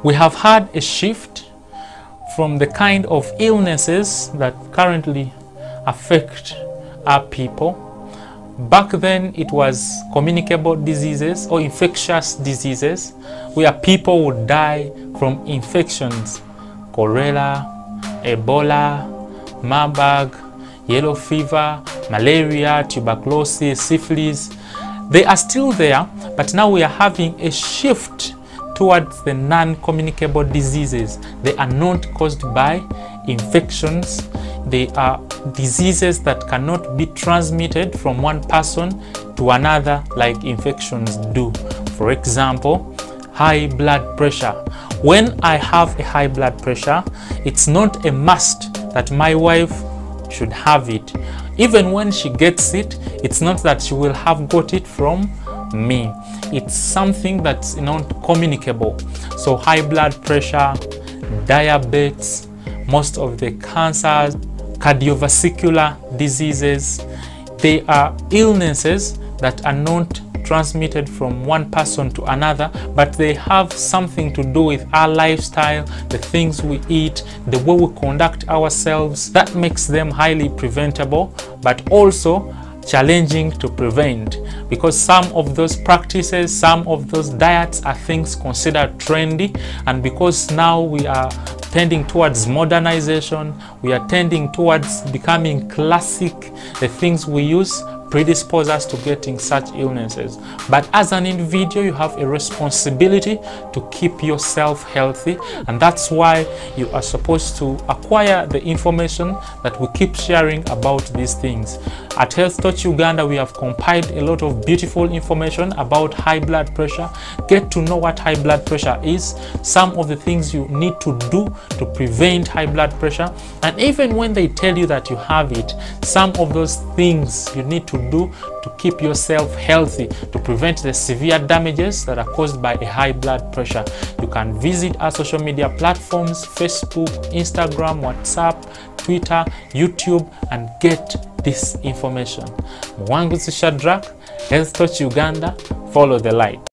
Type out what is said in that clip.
We have had a shift from the kind of illnesses that currently affect our people. Back then it was communicable diseases or infectious diseases where people would die from infections: cholera, Ebola, Marburg, yellow fever, malaria, tuberculosis, syphilis. They are still there, but now we are having a shift towards the non-communicable diseases. They are not caused by infections. They are diseases that cannot be transmitted from one person to another like infections do. For example, high blood pressure. When I have a high blood pressure, it's not a must that my wife should have it. Even when she gets it, it's not that she will have got it from me. It's something that's not communicable. So high blood pressure, diabetes, most of the cancers, cardiovascular diseases, they are illnesses that are not transmitted from one person to another, but they have something to do with our lifestyle, the things we eat, the way we conduct ourselves. That makes them highly preventable, but also challenging to prevent, because some of those practices, some of those diets are things considered trendy, and because now we are tending towards modernization, we are tending towards becoming classic, the things we use predispose us to getting such illnesses. But as an individual, you have a responsibility to keep yourself healthy, and that's why you are supposed to acquire the information that we keep sharing about these things. At Health Touch Uganda, we have compiled a lot of beautiful information about high blood pressure. Get to know what high blood pressure is, some of the things you need to do to prevent high blood pressure, and even when they tell you that you have it, some of those things you need to do to keep yourself healthy, to prevent the severe damages that are caused by a high blood pressure. You can visit our social media platforms: Facebook, Instagram, WhatsApp, Twitter, YouTube, and get this information. Mwanguzi Shadrack, Health Touch Uganda. Follow the light.